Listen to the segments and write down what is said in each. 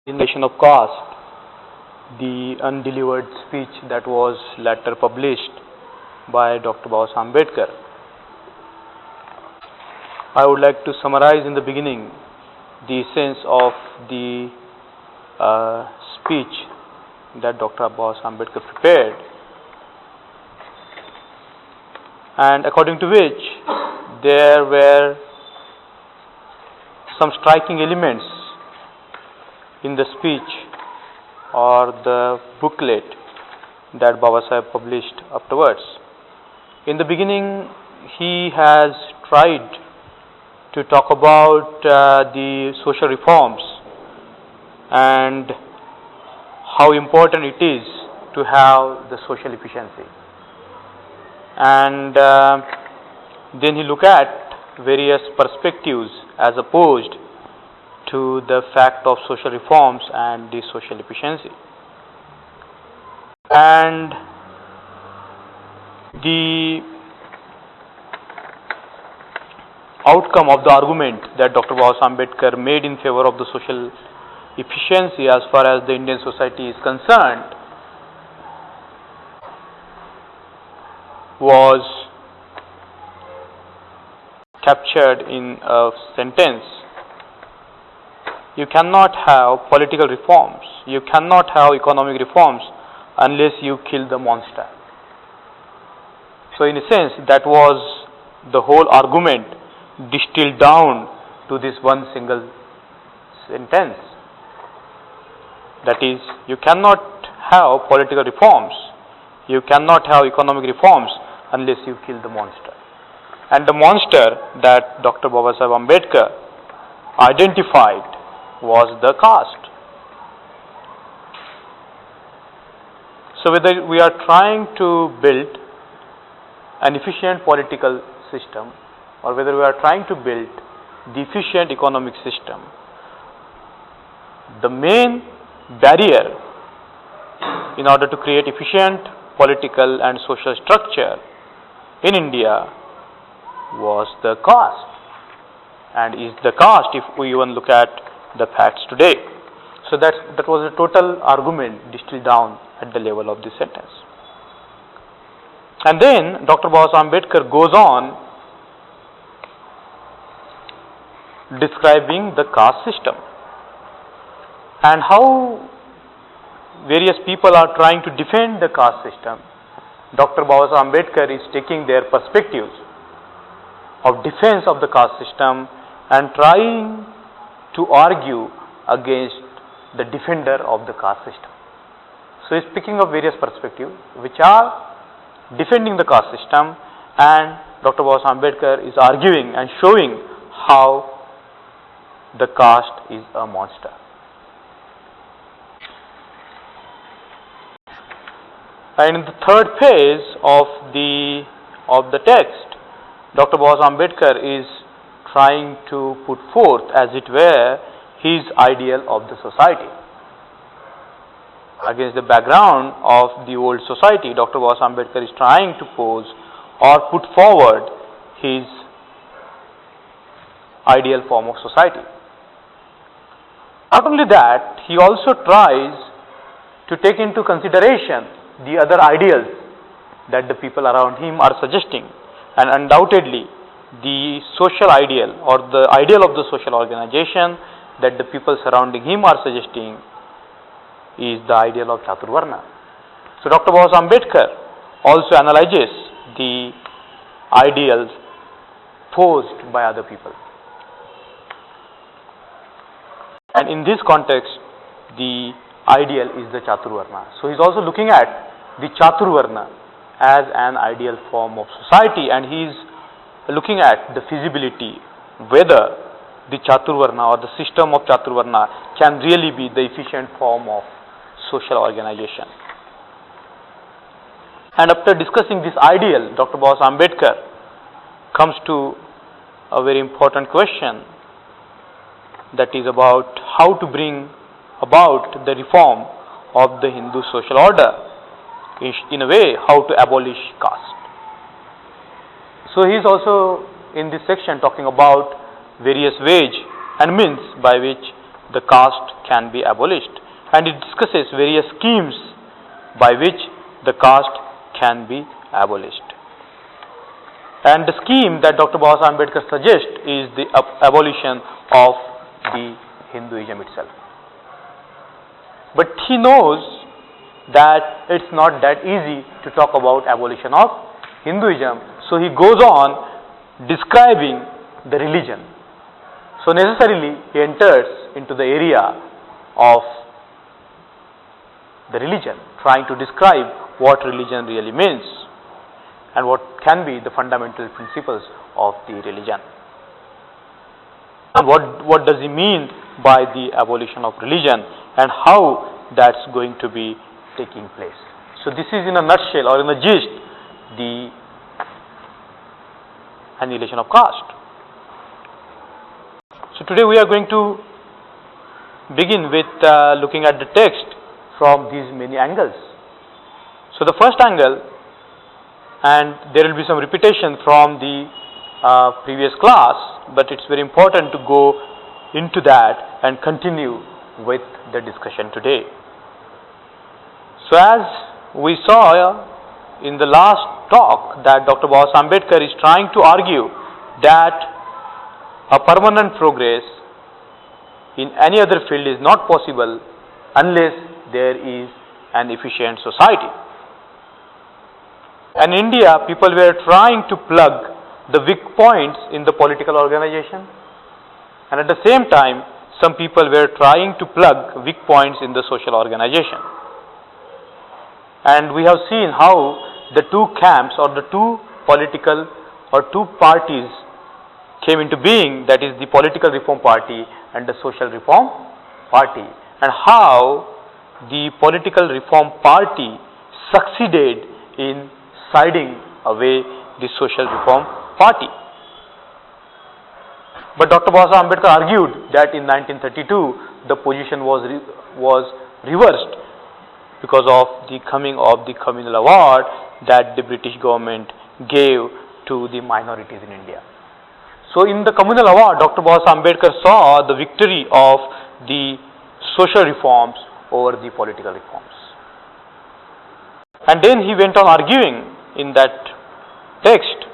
Annihilation of Caste, the undelivered speech that was later published by Dr. Babasaheb Ambedkar. I would like to summarize in the beginning the essence of the speech that Dr. Babasaheb Ambedkar prepared, and according to which there were some striking elements in the speech or the booklet that Babasaheb published afterwards. In the beginning, he has tried to talk about the social reforms and how important it is to have the social efficiency. And then he looked at various perspectives as opposed to the fact of social reforms and the social efficiency. And the outcome of the argument that Dr. Babasaheb Ambedkar made in favor of the social efficiency as far as the Indian society is concerned was captured in a sentence. You cannot have political reforms, you cannot have economic reforms unless you kill the monster. So in a sense, that was the whole argument distilled down to this one single sentence. That is, you cannot have political reforms, you cannot have economic reforms unless you kill the monster. And the monster that Dr. Babasaheb Ambedkar identified was the caste. So whether we are trying to build an efficient political system or whether we are trying to build the efficient economic system, the main barrier in order to create efficient political and social structure in India was the caste, and is the caste if we even look at the facts today. So that was a total argument distilled down at the level of this sentence. And then Dr. Babasaheb Ambedkar goes on describing the caste system and how various people are trying to defend the caste system. Dr. Babasaheb Ambedkar is taking their perspectives of defense of the caste system and trying to argue against the defender of the caste system. So he is picking up various perspectives which are defending the caste system, and Dr. Babasaheb Ambedkar is arguing and showing how the caste is a monster. And in the third phase of the text, Dr. Babasaheb Ambedkar is trying to put forth, as it were, his ideal of the society. Against the background of the old society, Dr. Babasaheb Ambedkar is trying to pose or put forward his ideal form of society. Not only that, he also tries to take into consideration the other ideals that the people around him are suggesting, and undoubtedly the social ideal or the ideal of the social organization that the people surrounding him are suggesting is the ideal of Chaturvarna. So Dr. Babasaheb Ambedkar also analyzes the ideals posed by other people. And in this context, the ideal is the Chaturvarna. So he is also looking at the Chaturvarna as an ideal form of society, and he is looking at the feasibility whether the Chaturvarna or the system of Chaturvarna can really be the efficient form of social organization. And after discussing this ideal, Dr. Babasaheb Ambedkar comes to a very important question, that is about how to bring about the reform of the Hindu social order, in a way how to abolish caste. So he is also in this section talking about various ways and means by which the caste can be abolished, and it discusses various schemes by which the caste can be abolished. And the scheme that Dr. Babasaheb Ambedkar suggests is the abolition of the Hinduism itself. But he knows that it's not that easy to talk about abolition of Hinduism, so he goes on describing the religion. So necessarily he enters into the area of the religion, trying to describe what religion really means and what can be the fundamental principles of the religion. And what does he mean by the abolition of religion and how that's going to be taking place. So this is in a nutshell or in a gist the annihilation of caste. So today we are going to begin with looking at the text from these many angles. So the first angle, and there will be some repetition from the previous class, but it's very important to go into that and continue with the discussion today. So as we saw in the last talk that Dr. Babasaheb Ambedkar is trying to argue that a permanent progress in any other field is not possible unless there is an efficient society. And in India, people were trying to plug the weak points in the political organization, and at the same time, some people were trying to plug weak points in the social organization. And we have seen how the two camps or the two political or two parties came into being, that is the political reform party and the social reform party, and how the political reform party succeeded in siding away the social reform party. But Dr. Babasaheb Ambedkar argued that in 1932 the position was reversed because of the coming of the communal award that the British government gave to the minorities in India. So in the communal award, Dr. Babasaheb Ambedkar saw the victory of the social reforms over the political reforms. And then he went on arguing in that text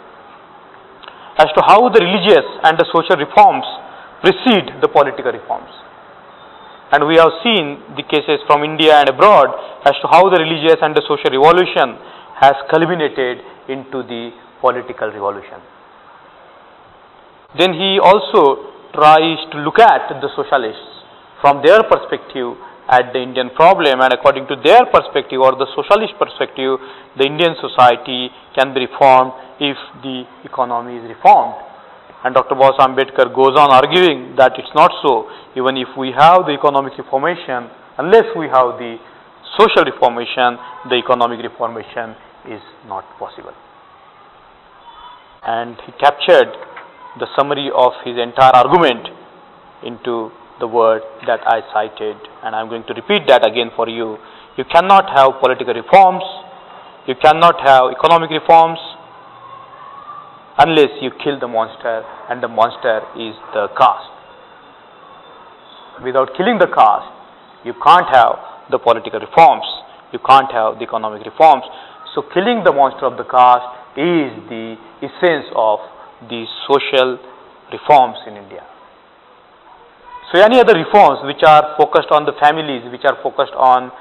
as to how the religious and the social reforms precede the political reforms. And we have seen the cases from India and abroad as to how the religious and the social revolution has culminated into the political revolution. Then he also tries to look at the socialists from their perspective at the Indian problem, and according to their perspective or the socialist perspective, the Indian society can be reformed if the economy is reformed. And Dr. Babasaheb Ambedkar goes on arguing that it's not so. Even if we have the economic reformation, unless we have the social reformation, the economic reformation is not possible. And he captured the summary of his entire argument into the word that I cited, and I'm going to repeat that again for you. You cannot have political reforms, you cannot have economic reforms unless you kill the monster, and the monster is the caste. Without killing the caste, you can't have the political reforms, you can't have the economic reforms. So killing the monster of the caste is the essence of the social reforms in India. So any other reforms which are focused on the families, which are focused on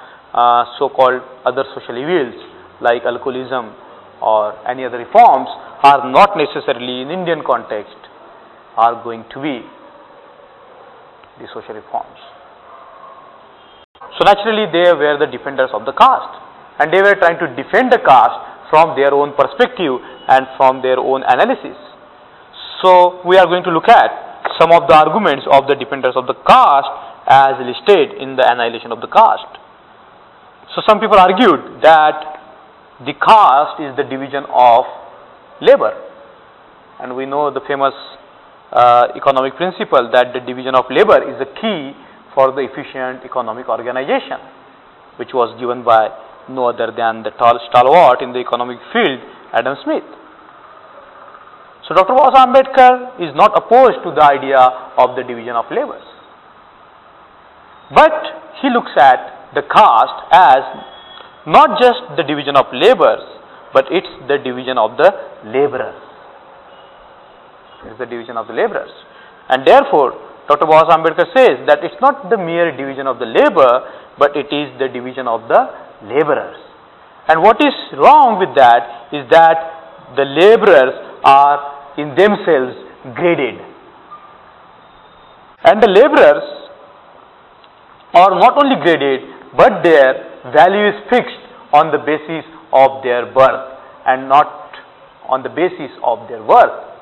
so-called other social evils like alcoholism or any other reforms are not necessarily in Indian context are going to be the social reforms. So naturally they were the defenders of the caste, and they were trying to defend the caste from their own perspective and from their own analysis. So we are going to look at some of the arguments of the defenders of the caste as listed in the Annihilation of the Caste. So some people argued that the caste is the division of labor, and we know the famous economic principle that the division of labor is the key for the efficient economic organization, which was given by no other than the stalwart in the economic field, Adam Smith. So Dr. Babasaheb Ambedkar is not opposed to the idea of the division of labors. But he looks at the caste as not just the division of labors, but it's the division of the laborers. It's the division of the laborers. And therefore, Dr. Babasaheb Ambedkar says that it's not the mere division of the labor, but it is the division of the laborers. And what is wrong with that is that the laborers are in themselves graded. And the laborers are not only graded, but their value is fixed on the basis of their birth and not on the basis of their worth.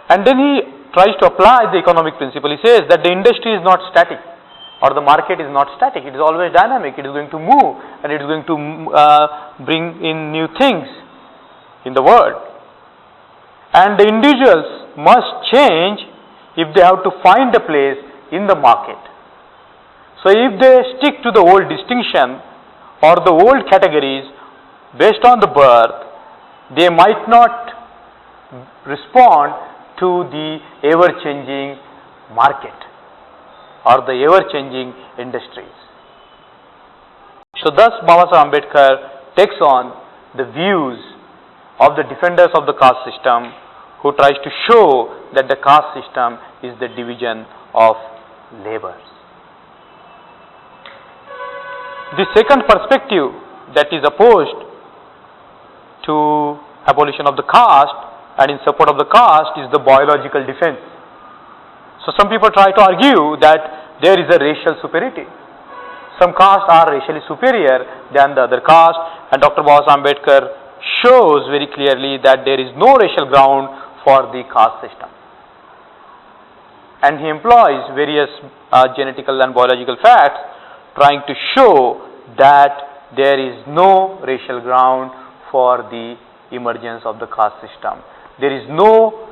And then he tries to apply the economic principle. He says that the industry is not static, or the market is not static. It is always dynamic. It is going to move, and it is going to bring in new things in the world. And the individuals must change if they have to find a place in the market. So if they stick to the old distinction or the old categories based on the birth, they might not respond to the ever-changing market or the ever-changing industries. So thus Babasaheb Ambedkar takes on the views of the defenders of the caste system, who tries to show that the caste system is the division of labors. The second perspective that is opposed to abolition of the caste and in support of the caste is the biological defense. So some people try to argue that there is a racial superiority. Some castes are racially superior than the other caste, and Dr. Babasaheb Ambedkar shows very clearly that there is no racial ground for the caste system. And he employs various genetical and biological facts trying to show that there is no racial ground for the emergence of the caste system. There is no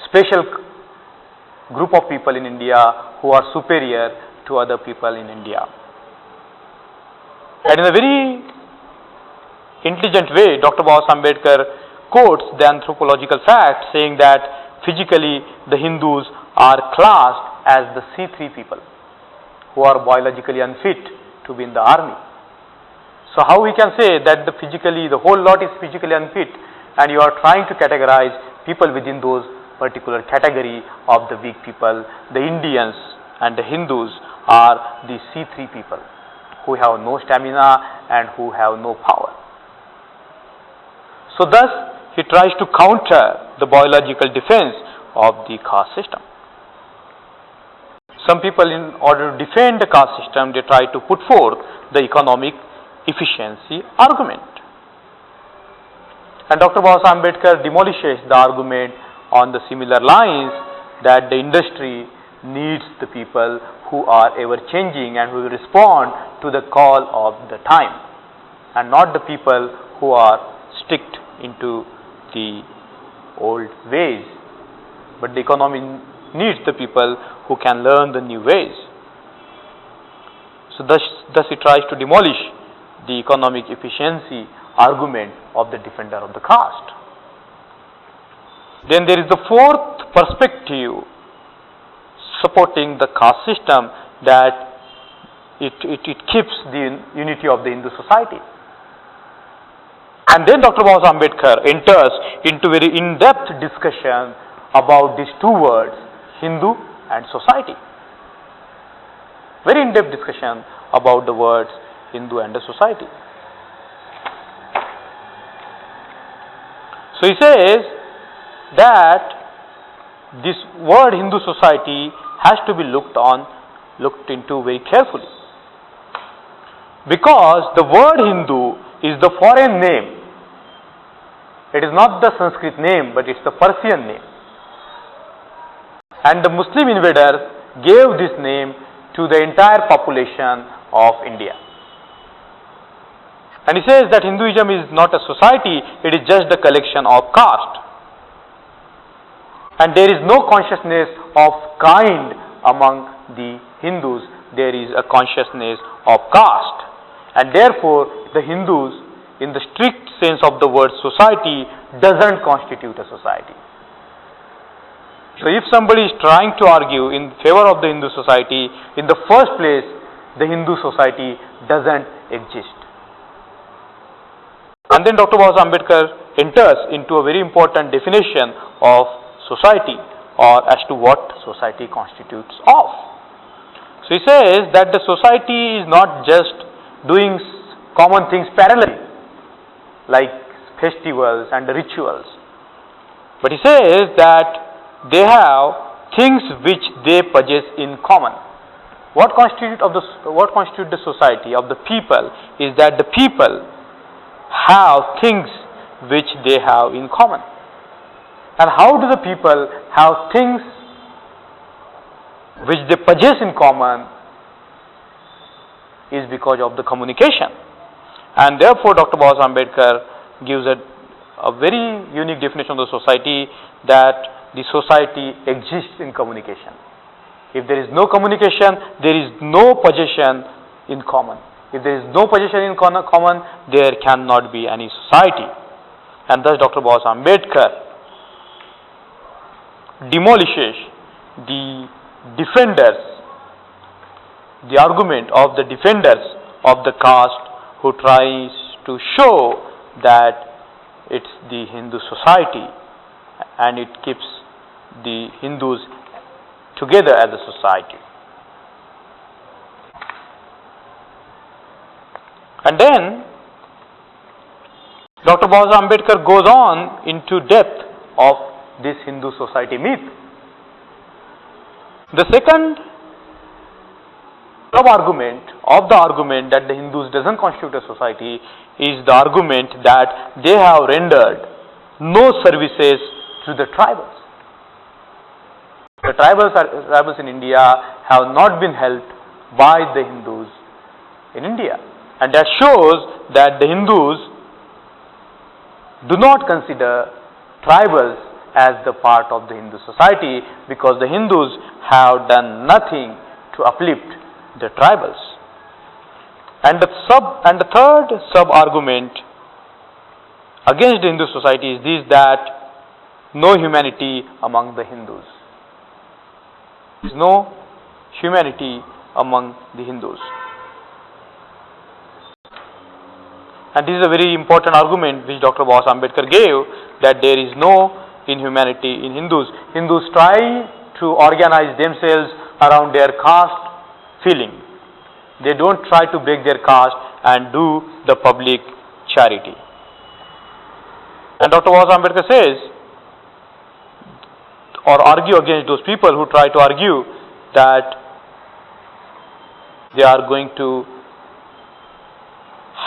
special group of people in India who are superior to other people in India. And in a very intelligent way, Dr. Babasaheb Ambedkar quotes the anthropological fact saying that physically the Hindus are classed as the C3 people who are biologically unfit to be in the army. So how we can say that the whole lot is physically unfit, and you are trying to categorize people within those particular category of the weak people? The Indians and the Hindus are the C3 people who have no stamina and who have no power. So thus he tries to counter the biological defense of the caste system. Some people, in order to defend the caste system, they try to put forth the economic efficiency argument. And Dr. Babasaheb Ambedkar demolishes the argument on the similar lines that the industry needs the people who are ever changing and who will respond to the call of the time, and not the people who are sticked into the old ways. But the economy needs the people who can learn the new ways. So thus he tries to demolish the economic efficiency argument of the defender of the caste. Then there is the fourth perspective supporting the caste system, that it keeps the unity of the Hindu society. And then Dr. Babasaheb Ambedkar enters into very in-depth discussion about these two words, Hindu and society. Very in-depth discussion about the words Hindu and the society. So he says that this word Hindu society has to be looked into very carefully, because the word Hindu is the foreign name. It is not the Sanskrit name, but it's the Persian name. And the Muslim invaders gave this name to the entire population of India. And he says that Hinduism is not a society, it is just the collection of caste. And there is no consciousness of kind among the Hindus, there is a consciousness of caste. And therefore, the Hindus, in the strict sense of the word society, doesn't constitute a society. So if somebody is trying to argue in favor of the Hindu society, in the first place, the Hindu society doesn't exist. And then Dr. Babasaheb Ambedkar enters into a very important definition of society, or as to what society constitutes of. So he says that the society is not just doing common things parallelly, like festivals and rituals, but he says that they have things which they possess in common. What constitutes the society of the people is that the people have things which they have in common. And how do the people have things which they possess in common? Is because of the communication. And therefore Dr. Babasaheb Ambedkar gives a very unique definition of the society, that the society exists in communication. If there is no communication, there is no possession in common. If there is no possession in common, there cannot be any society. And thus Dr. Babasaheb Ambedkar demolishes the argument of the defenders of the caste, who tries to show that it's the Hindu society and it keeps the Hindus together as a society. And then Dr. Babasaheb Ambedkar goes on into depth of this Hindu society myth. The second sub-argument of the argument that the Hindus doesn't constitute a society is the argument that they have rendered no services to the tribals. The tribals in India have not been helped by the Hindus in India, and that shows that the Hindus do not consider tribals as the part of the Hindu society, because the Hindus have done nothing to uplift the tribals. And the third sub-argument against the Hindu society is this, that no humanity among the Hindus. There is no humanity among the Hindus. And this is a very important argument which Dr. Babasaheb Ambedkar gave, that there is no inhumanity in Hindus. Hindus try to organize themselves around their caste feeling. They don't try to break their caste and do the public charity. And Dr. Babasaheb Ambedkar says, or argue against those people who try to argue that they are going to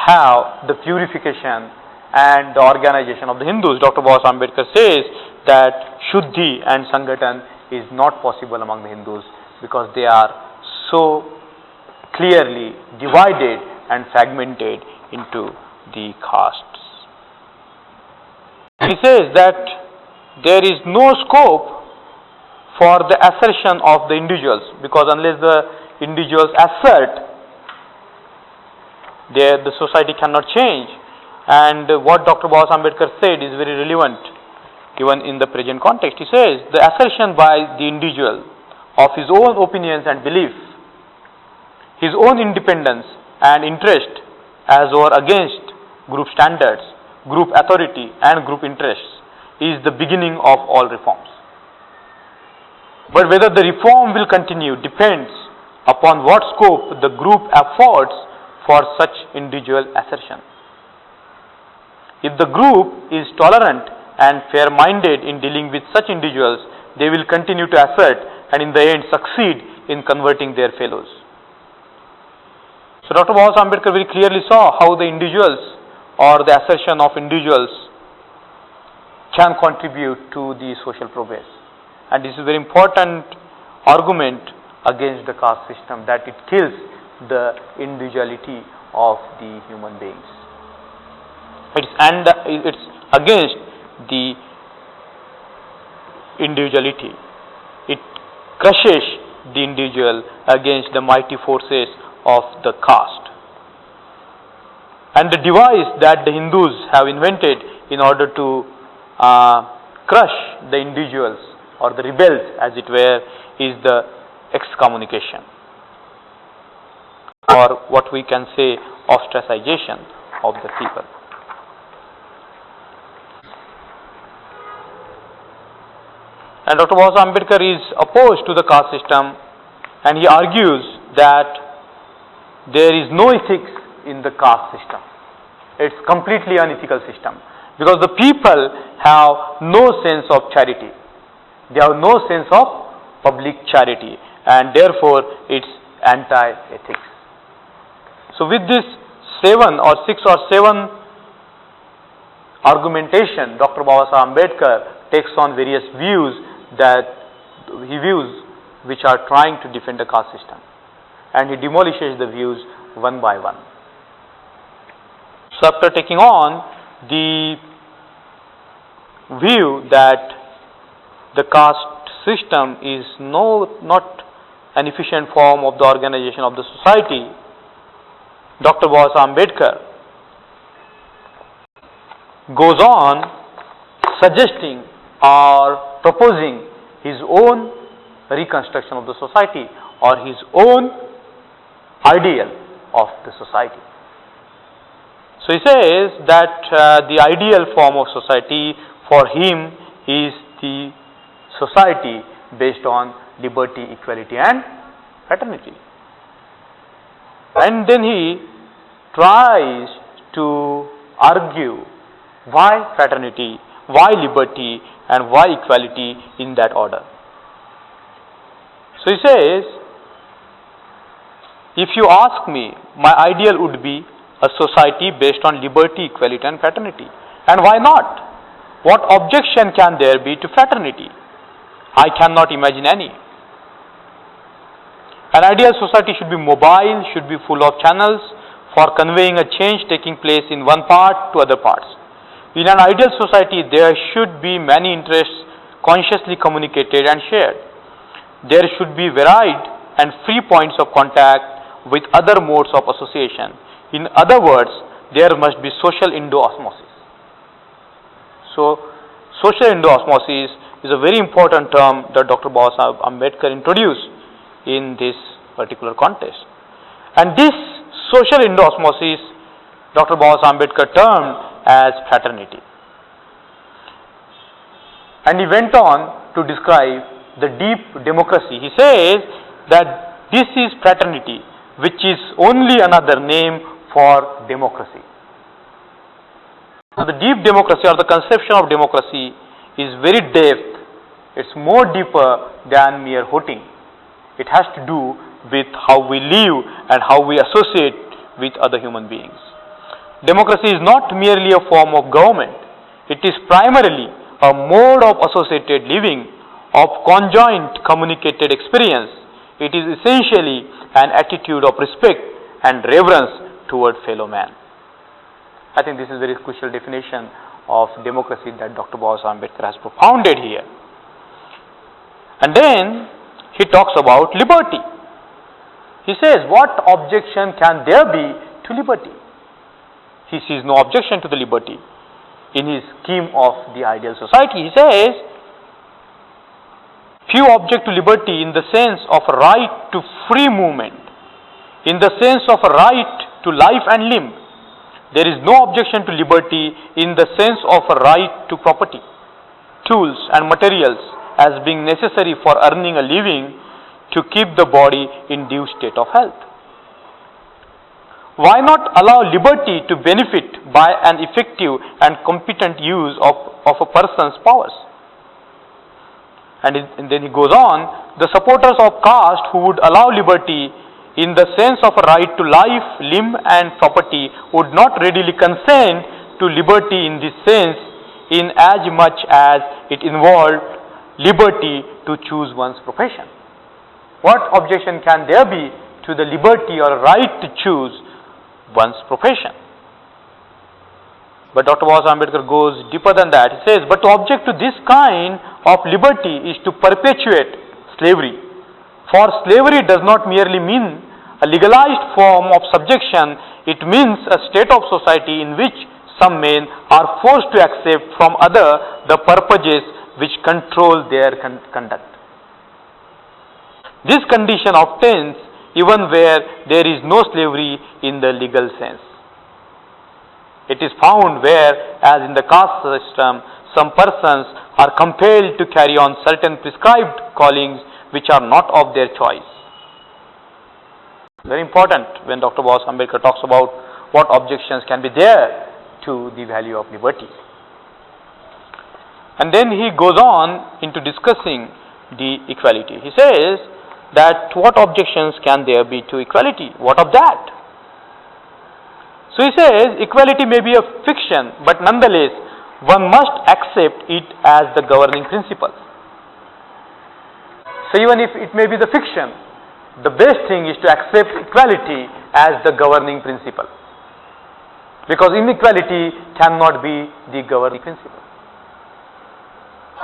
have the purification and the organization of the Hindus. Dr. Babasaheb Ambedkar says that Shuddhi and Sanghatan is not possible among the Hindus, because they are so clearly divided and fragmented into the castes. He says that there is no scope for the assertion of the individuals, because unless the individuals assert, the society cannot change. And what Dr. Babasaheb Ambedkar said is very relevant even in the present context. He says the assertion by the individual of his own opinions and belief, his own independence and interest as or against group standards, group authority and group interests is the beginning of all reforms. But whether the reform will continue depends upon what scope the group affords for such individual assertion. If the group is tolerant and fair-minded in dealing with such individuals, they will continue to assert and in the end succeed in converting their fellows. So Dr. Babasaheb Ambedkar very clearly saw how the individuals or the assertion of individuals can contribute to the social progress. And this is a very important argument against the caste system, that it kills the individuality of the human beings. It's against the individuality. It crushes the individual against the mighty forces of the caste. And the device that the Hindus have invented in order to crush the individuals or the rebels as it were, is the excommunication, or what we can say ostracization of the people. And Dr. Babasaheb Ambedkar is opposed to the caste system, and he argues that there is no ethics in the caste system. It's completely unethical system because the people have no sense of charity. They have no sense of public charity, and therefore it's anti-ethics. So with this 6 or 7 argumentation, Dr. Babasaheb Ambedkar takes on various views that he views which are trying to defend the caste system, and he demolishes the views one by one. So after taking on the view that the caste system is not an efficient form of the organization of the society, Dr. Babasaheb Ambedkar goes on suggesting or proposing his own reconstruction of the society or his own ideal of the society. So he says that the ideal form of society for him is the society based on liberty, equality and fraternity. And then he tries to argue why fraternity, why liberty and why equality in that order. So he says, if you ask me, my ideal would be a society based on liberty, equality and fraternity. And why not? What objection can there be to fraternity? I cannot imagine any. An ideal society should be mobile, should be full of channels for conveying a change taking place in one part to other parts. In an ideal society, there should be many interests consciously communicated and shared. There should be varied and free points of contact with other modes of association. In other words, there must be social Indo-osmosis. So, social Indo-osmosis is a very important term that Dr. Babasaheb Ambedkar introduced in this particular context. And this social Indo-osmosis, Dr. Babasaheb Ambedkar termed as fraternity. And he went on to describe the deep democracy. He says that this is fraternity, which is only another name for democracy. So the deep democracy or the conception of democracy is very depth. It's more deeper than mere voting. It has to do with how we live and how we associate with other human beings. Democracy is not merely a form of government. It is primarily a mode of associated living, of conjoint communicated experience. It is essentially an attitude of respect and reverence toward fellow man. I think this is a very crucial definition of democracy that Dr. Babasaheb Ambedkar has propounded here. And then he talks about liberty. He says, what objection can there be to liberty? He sees no objection to the liberty in his scheme of the ideal society. He says, few object to liberty in the sense of a right to free movement, in the sense of a right to life and limb. There is no objection to liberty in the sense of a right to property, tools and materials as being necessary for earning a living to keep the body in due state of health. Why not allow liberty to benefit by an effective and competent use of a person's powers? And then he goes on, the supporters of caste who would allow liberty in the sense of a right to life, limb and property would not readily consent to liberty in this sense in as much as it involved liberty to choose one's profession. What objection can there be to the liberty or right to choose one's profession? But Dr. Babasaheb Ambedkar goes deeper than that. He says, but to object to this kind of liberty is to perpetuate slavery. For slavery does not merely mean a legalized form of subjection, it means a state of society in which some men are forced to accept from other the purposes which control their conduct. This condition obtains even where there is no slavery in the legal sense. It is found where, as in the caste system, some persons are compelled to carry on certain prescribed callings which are not of their choice. Very important when Dr. Babasaheb Ambedkar talks about what objections can be there to the value of liberty. And then he goes on into discussing the equality. He says that what objections can there be to equality? What of that? So he says equality may be a fiction, but nonetheless one must accept it as the governing principle. So even if it may be the fiction, the best thing is to accept equality as the governing principle, because inequality cannot be the governing principle.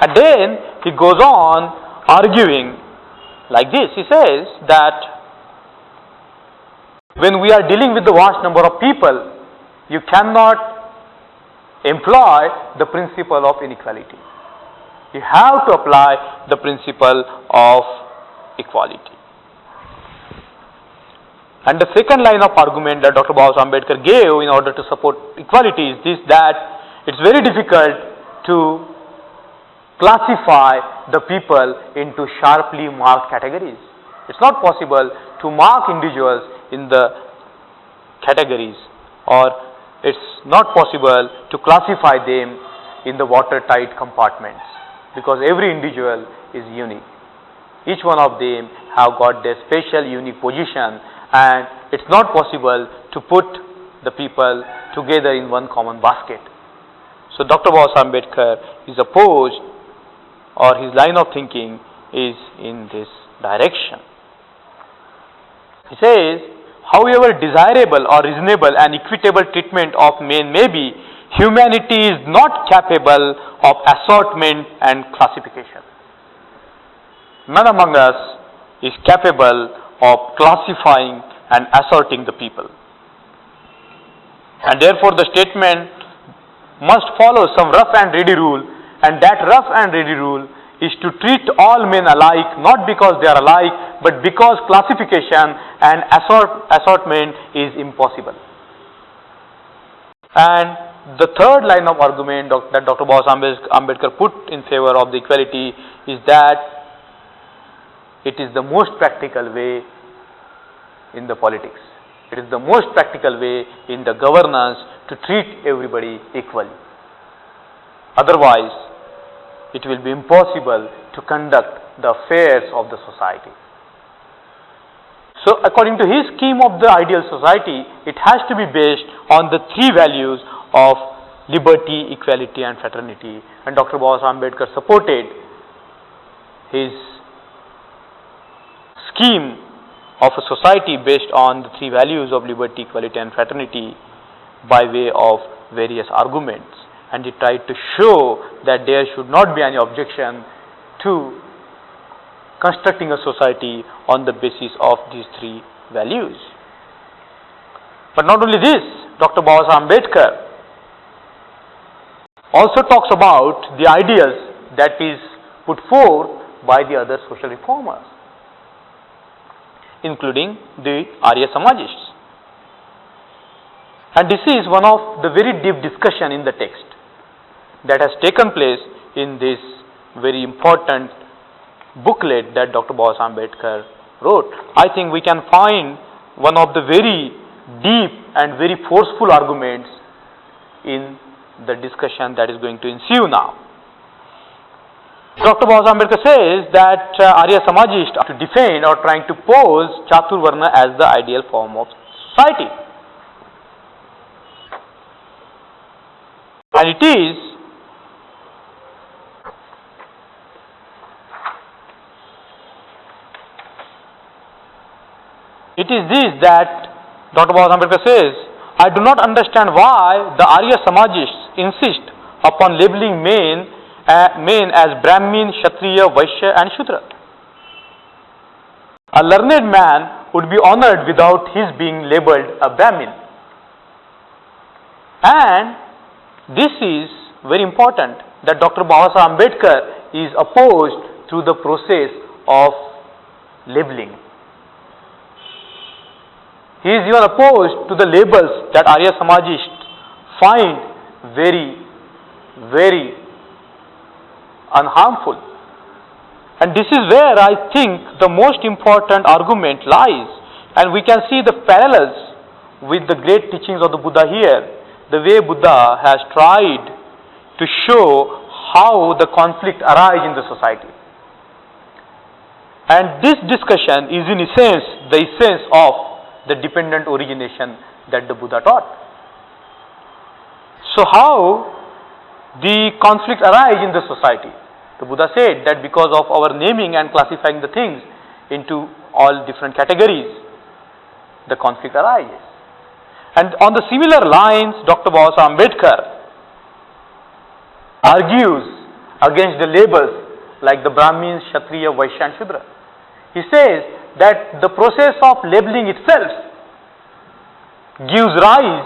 And then he goes on arguing like this. He says that when we are dealing with the vast number of people, you cannot employ the principle of inequality. You have to apply the principle of equality. And the second line of argument that Dr. Babasaheb Ambedkar gave in order to support equality is this, that it's very difficult to classify the people into sharply marked categories. It's not possible to mark individuals in the categories, or it's not possible to classify them in the watertight compartments, because every individual is unique. Each one of them have got their special unique position, and it's not possible to put the people together in one common basket. So Dr. Babasaheb Ambedkar is opposed, or his line of thinking is in this direction. He says, however desirable or reasonable and equitable treatment of men may be, humanity is not capable of assortment and classification. None among us is capable of classifying and assorting the people. And therefore the statement must follow some rough and ready rule, and that rough and ready rule is to treat all men alike, not because they are alike, but because classification and assortment is impossible. And the third line of argument that Dr. Babasaheb Ambedkar put in favor of the equality is that it is the most practical way in the politics. It is the most practical way in the governance to treat everybody equally. Otherwise, it will be impossible to conduct the affairs of the society. So according to his scheme of the ideal society, it has to be based on the three values of liberty, equality and fraternity. And Dr. Babasaheb Ambedkar supported his scheme of a society based on the three values of liberty, equality and fraternity by way of various arguments. And he tried to show that there should not be any objection to constructing a society on the basis of these three values. But not only this, Dr. Babasaheb Ambedkar also talks about the ideals that is put forth by the other social reformers, including the Arya Samajists. And this is one of the very deep discussion in the text that has taken place in this very important booklet that Dr. Babasaheb Ambedkar wrote. I think we can find one of the very deep and very forceful arguments in the discussion that is going to ensue now. Dr. Babasaheb Ambedkar says that Arya Samajists are to defend or trying to pose Chaturvarna as the ideal form of society. And it is this that Dr. Babasaheb Ambedkar says, I do not understand why the Arya Samajists insist upon labeling men as Brahmin, Kshatriya, Vaishya and Shudra. A learned man would be honored without his being labeled a Brahmin. And this is very important, that Dr. Babasaheb Ambedkar is opposed through the process of labeling. He is even opposed to the labels that Arya Samajists find very, very unharmful. And this is where I think the most important argument lies, and we can see the parallels with the great teachings of the Buddha here, the way Buddha has tried to show how the conflict arises in the society. And this discussion is in essence the essence of the dependent origination that the Buddha taught. So how the conflict arises in the society? The Buddha said that because of our naming and classifying the things into all different categories, the conflict arises. And on the similar lines, Dr. Babasaheb Ambedkar argues against the labels like the Brahmins, Kshatriya, Vaishya and Shudra. He says that the process of labeling itself gives rise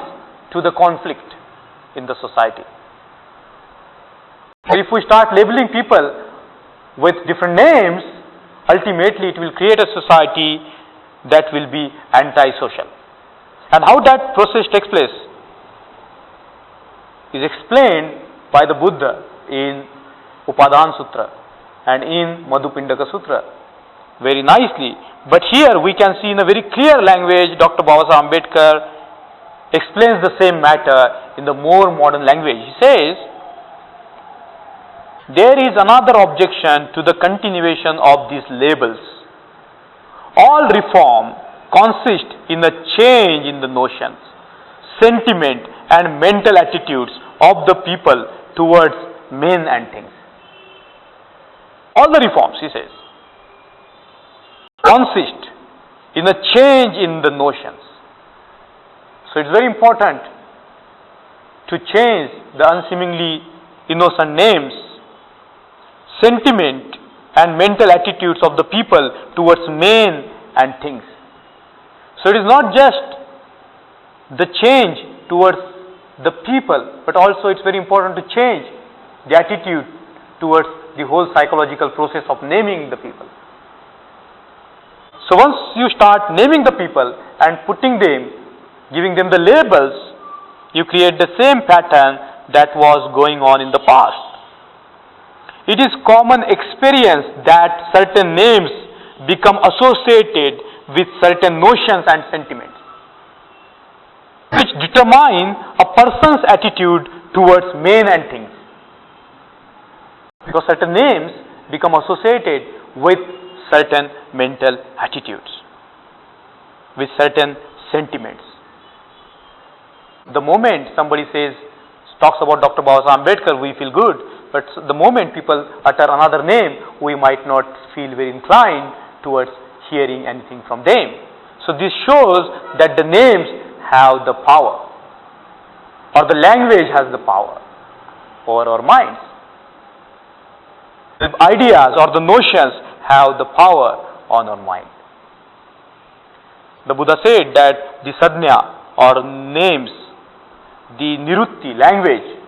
to the conflict in the society. If we start labeling people with different names, ultimately it will create a society that will be anti-social. And how that process takes place is explained by the Buddha in Upadana Sutra and in Madhupindaka Sutra very nicely. But here we can see in a very clear language, Dr. Babasaheb Ambedkar explains the same matter in the more modern language. He says, there is another objection to the continuation of these labels. All reform consists in a change in the notions, sentiment and mental attitudes of the people towards men and things. All the reforms, he says, consist in a change in the notions. So it's very important to change the unseemingly innocent names, sentiment and mental attitudes of the people towards men and things. So it is not just the change towards the people, but also it's very important to change the attitude towards the whole psychological process of naming the people. So once you start naming the people and putting them, giving them the labels, you create the same pattern that was going on in the past. It is common experience that certain names become associated with certain notions and sentiments, which determine a person's attitude towards men and things. Because certain names become associated with certain mental attitudes, with certain sentiments. The moment somebody talks about Dr. Babasaheb Ambedkar, we feel good. But the moment people utter another name, we might not feel very inclined towards hearing anything from them. So this shows that the names have the power, or the language has the power over our minds. The ideas or the notions have the power on our mind. The Buddha said that the sadhya or names, the nirutti, language,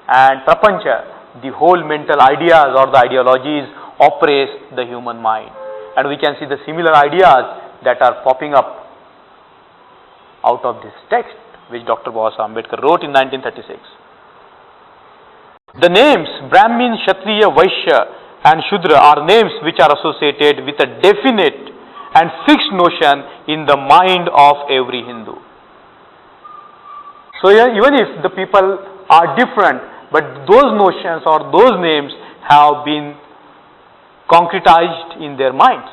and prapancha, the whole mental ideas or the ideologies oppress the human mind. And we can see the similar ideas that are popping up out of this text which Dr. Babasaheb Ambedkar wrote in 1936. The names Brahmin, Kshatriya, Vaishya and Shudra are names which are associated with a definite and fixed notion in the mind of every Hindu. So even if the people are different, but those notions or those names have been concretized in their minds.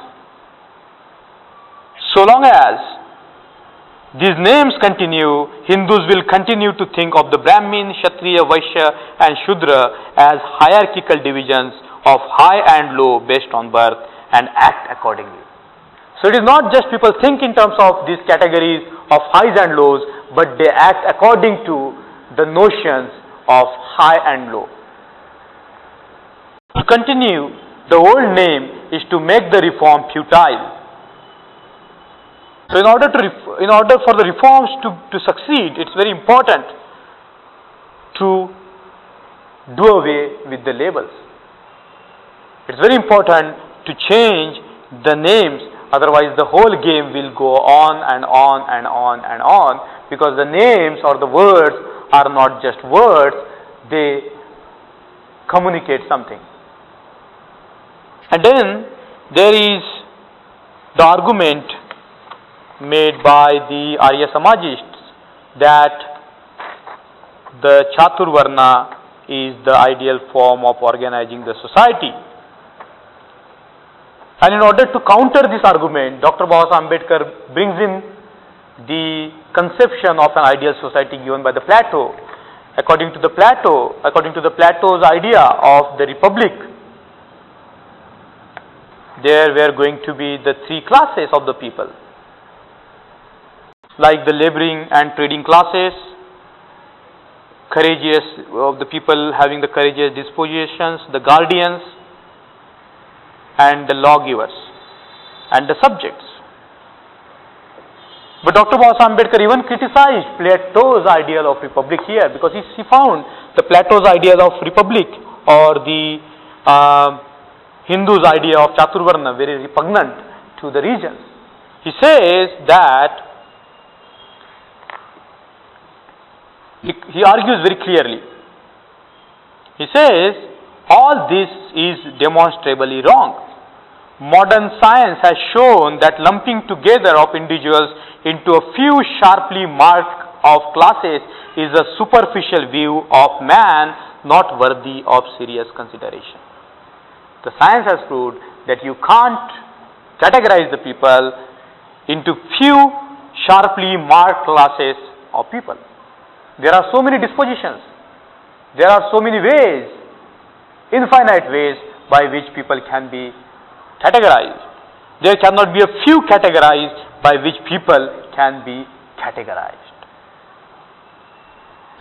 So long as these names continue, Hindus will continue to think of the Brahmin, Kshatriya, Vaishya and Shudra as hierarchical divisions of high and low based on birth and act accordingly. So it is not just people think in terms of these categories of highs and lows, but they act according to the notions of high and low. To continue the old name is to make the reform futile. So in order for the reforms to succeed, it's very important to do away with the labels. It's very important to change the names, otherwise the whole game will go on and on and on and on, because the names or the words are not just words, they communicate something. And then there is the argument made by the Arya Samajists that the Chaturvarna is the ideal form of organizing the society. And in order to counter this argument, Dr. Babasaheb Ambedkar brings in the conception of an ideal society given by the Plato. According to the Plato's idea of the republic, there were going to be the three classes of the people, like the laboring and trading classes, courageous of the people having the courageous dispositions, the guardians, and the lawgivers, and the subjects. But Dr. Babasaheb Ambedkar even criticized Plato's ideal of republic here, because he found the Plato's ideal of republic or the Hindu's idea of Chaturvarna very repugnant to the regions. He says that, he argues very clearly. He says, all this is demonstrably wrong. Modern science has shown that lumping together of individuals into a few sharply marked of classes is a superficial view of man not worthy of serious consideration. The science has proved that you can't categorize the people into few sharply marked classes of people. There are so many dispositions. There are so many ways, infinite ways by which people can be categorized. There cannot be a few categorized by which people can be categorized.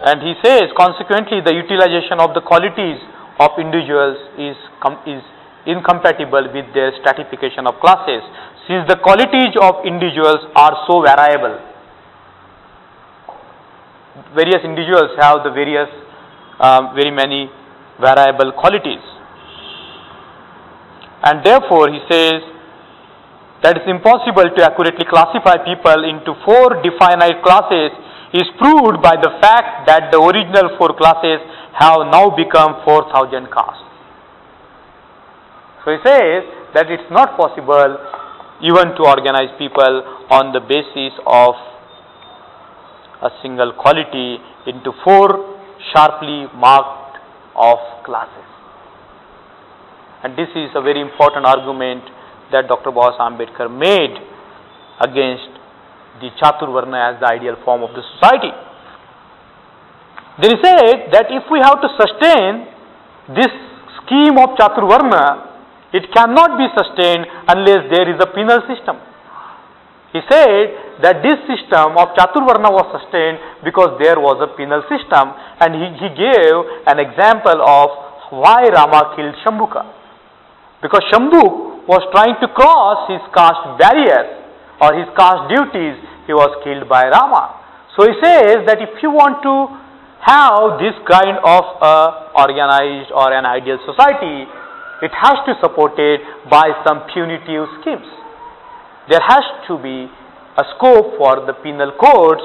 And he says, consequently, the utilization of the qualities of individuals is incompatible with their stratification of classes, since the qualities of individuals are so variable. Various individuals have the very many variable qualities. And therefore, he says that it's impossible to accurately classify people into four definite classes is proved by the fact that the original four classes have now become 4,000 castes. So he says that it's not possible even to organize people on the basis of a single quality into four sharply marked of classes. And this is a very important argument that Dr. Babasaheb Ambedkar made against the Chaturvarna as the ideal form of the society. Then he said that if we have to sustain this scheme of Chaturvarna, it cannot be sustained unless there is a penal system. He said that this system of Chaturvarna was sustained because there was a penal system, and he gave an example of why Rama killed Shambhuka. Because Shambhu was trying to cross his caste barrier or his caste duties, he was killed by Rama. So he says that if you want to have this kind of organized or an ideal society, it has to be supported by some punitive schemes. There has to be a scope for the penal codes,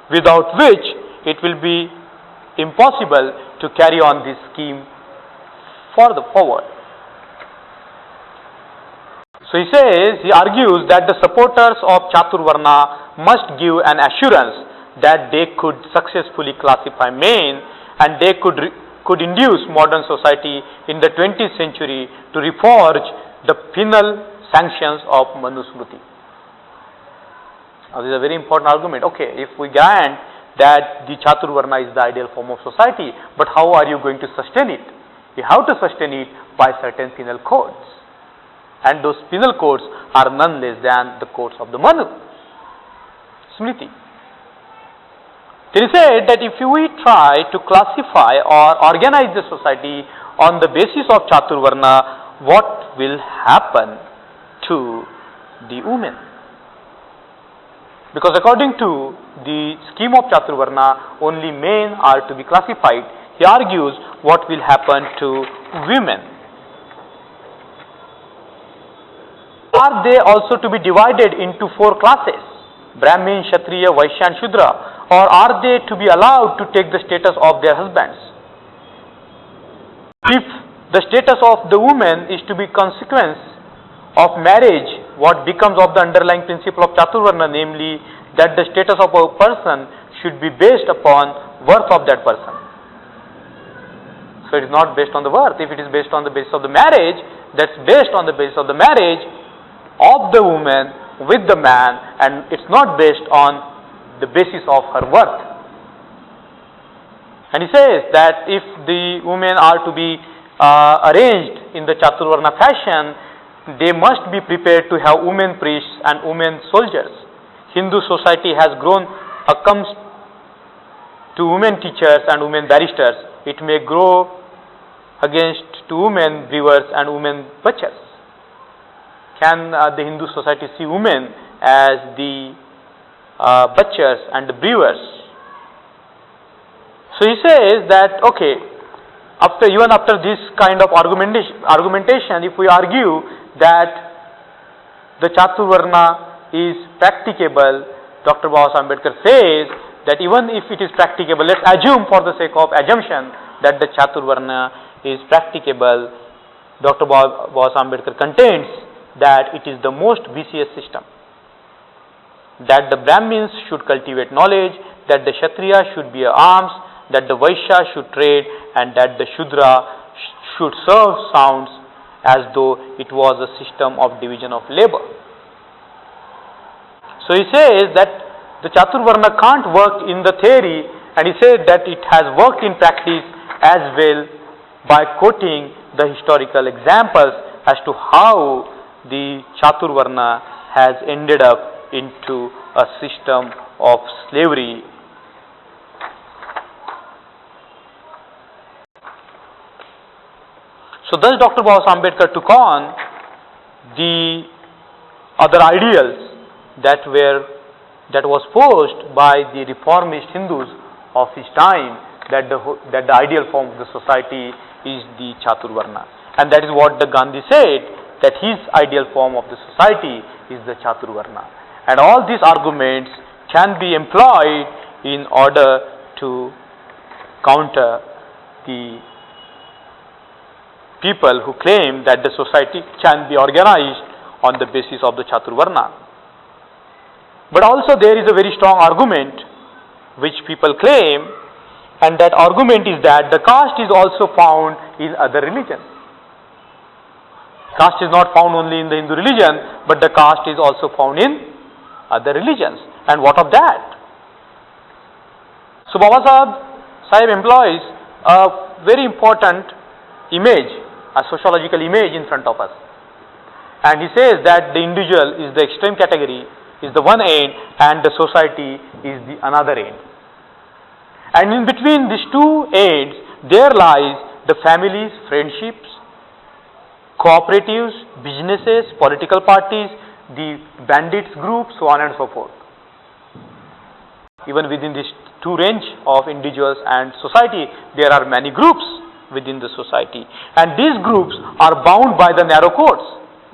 without which it will be impossible to carry on this scheme forward. So he argues that the supporters of Chaturvarna must give an assurance that they could successfully classify men, and they could induce modern society in the 20th century to reforge the penal sanctions of Manusmriti. Now this is a very important argument. Okay, if we grant that the Chaturvarna is the ideal form of society, but how are you going to sustain it? You have to sustain it by certain penal codes. And those penal codes are none less than the codes of the Manu Smriti. He said that if we try to classify or organize the society on the basis of Chaturvarna, what will happen to the women? Because according to the scheme of Chaturvarna, only men are to be classified. He argues what will happen to women. Are they also to be divided into four classes, Brahmin, Kshatriya, Vaishya and Shudra, or are they to be allowed to take the status of their husbands? If the status of the woman is to be consequence of marriage, what becomes of the underlying principle of Chaturvarna, namely that the status of a person should be based upon worth of that person. So it is not based on the worth. If it is based on the basis of the marriage, that's based on the basis of the marriage of the woman with the man, and it's not based on the basis of her worth. And he says that if the women are to be arranged in the Chaturvarna fashion, they must be prepared to have women priests and women soldiers. Hindu society has grown accustomed to women teachers and women barristers. It may grow against to women brewers and women butchers. Can the Hindu society see women as the butchers and the brewers? So he says that, okay, even after this kind of argumentation, if we argue that the Chaturvarna is practicable, Dr. Babasaheb Ambedkar says that even if it is practicable, let's assume for the sake of assumption that the Chaturvarna is practicable, Dr. Babasaheb Ambedkar contends that it is the most vicious system. That the Brahmins should cultivate knowledge, that the Kshatriya should bear arms, that the Vaishya should trade, and that the Shudra should serve sounds as though it was a system of division of labor. So he says that the Chaturvarna can't work in the theory, and he said that it has worked in practice as well by quoting the historical examples as to how the Chaturvarna has ended up into a system of slavery. So thus Dr. Babasaheb Ambedkar took on the other ideals that was posed by the reformist Hindus of his time, that the ideal form of the society is the Chaturvarna, and that is what the Gandhi said, that his ideal form of the society is the Chaturvarna. And all these arguments can be employed in order to counter the people who claim that the society can be organized on the basis of the Chaturvarna. But also there is a very strong argument which people claim, and that argument is that the caste is also found in other religions. Caste is not found only in the Hindu religion, but the caste is also found in other religions. And what of that? So Babasaheb employs a very important image, a sociological image in front of us. And he says that the individual is the extreme category, is the one end, and the society is the another end. And in between these two ends, there lies the families, friendships, cooperatives, businesses, political parties, the bandits groups, so on and so forth. Even within this two range of individuals and society, there are many groups within the society, and these groups are bound by the narrow codes,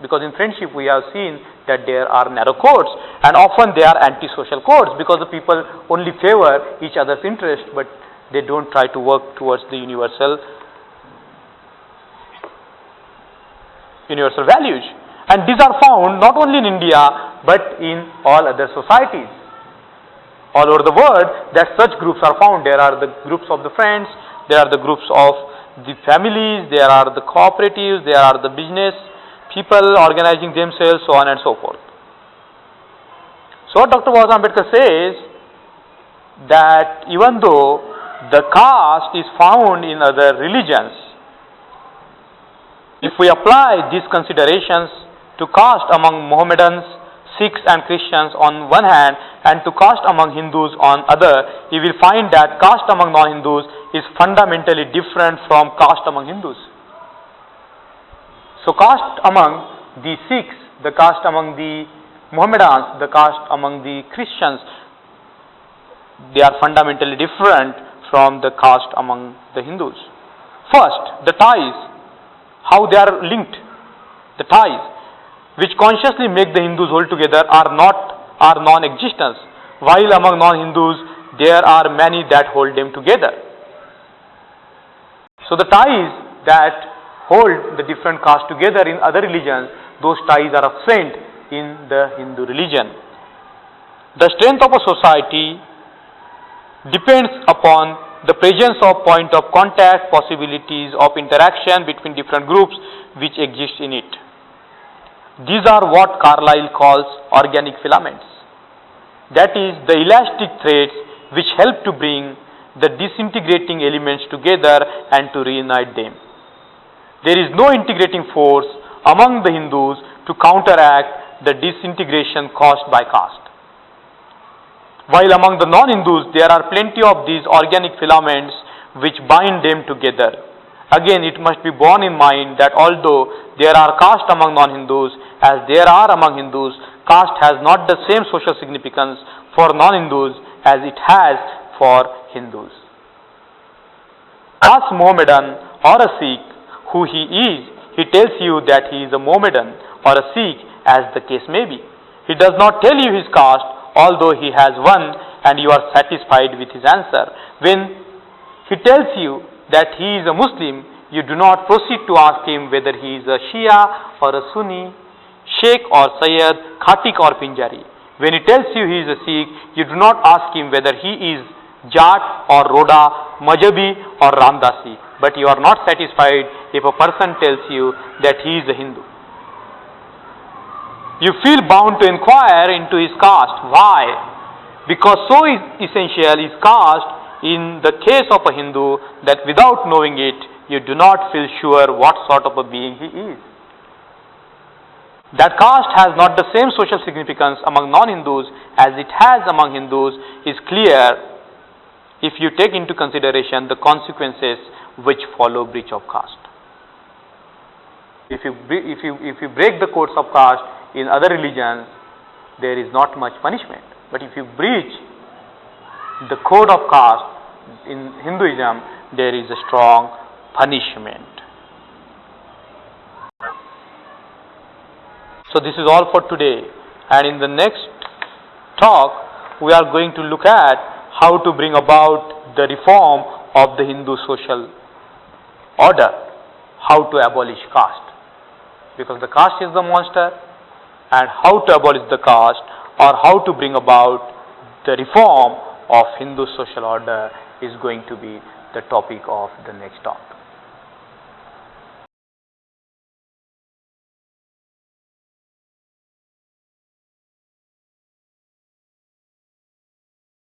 because in friendship we have seen that there are narrow codes, and often they are anti-social codes, because the people only favor each other's interest, but they don't try to work towards the universal values. And these are found not only in India but in all other societies. All over the world that such groups are found. There are the groups of the friends, there are the groups of the families, there are the cooperatives, there are the business people organizing themselves, so on and so forth. So what Dr. Babasaheb Ambedkar says, that even though the caste is found in other religions, if we apply these considerations to caste among Mohammedans, Sikhs and Christians on one hand, and to caste among Hindus on other, we will find that caste among non-Hindus is fundamentally different from caste among Hindus. So caste among the Sikhs, the caste among the Mohammedans, the caste among the Christians, they are fundamentally different from the caste among the Hindus. First, the ties, how they are linked, the ties. which consciously make the Hindus hold together are non-existence, while among non-Hindus there are many that hold them together. So the ties that hold the different castes together in other religions, those ties are absent in the Hindu religion. The strength of a society depends upon the presence of point of contact, possibilities of interaction between different groups which exist in it. These are what Carlyle calls organic filaments. That is, the elastic threads which help to bring the disintegrating elements together and to reunite them. There is no integrating force among the Hindus to counteract the disintegration caused by caste. While among the non-Hindus there are plenty of these organic filaments which bind them together. Again, it must be borne in mind that although there are castes among non-Hindus as there are among Hindus, caste has not the same social significance for non-Hindus as it has for Hindus. Ask Mohammedan or a Sikh who he is, he tells you that he is a Mohammedan or a Sikh as the case may be. He does not tell you his caste, although he has one, and you are satisfied with his answer. When he tells you that he is a Muslim, you do not proceed to ask him whether he is a Shia or a Sunni, Sheikh or Sayyid, Khatik or Pinjari. When he tells you he is a Sikh, you do not ask him whether he is Jat or Roda, Majhabi or Ramdasi, but you are not satisfied if a person tells you that he is a Hindu. You feel bound to inquire into his caste. Why? Because so essential is caste in the case of a Hindu that without knowing it, you do not feel sure what sort of a being he is. That caste has not the same social significance among non-Hindus as it has among Hindus is clear if you take into consideration the consequences which follow breach of caste. If you break the codes of caste in other religions, there is not much punishment. But if you breach the code of caste in Hinduism, there is a strong punishment. So this is all for today, and in the next talk we are going to look at how to bring about the reform of the Hindu social order, how to abolish caste, because the caste is the monster, and how to abolish the caste or how to bring about the reform of Hindu social order is going to be the topic of the next talk.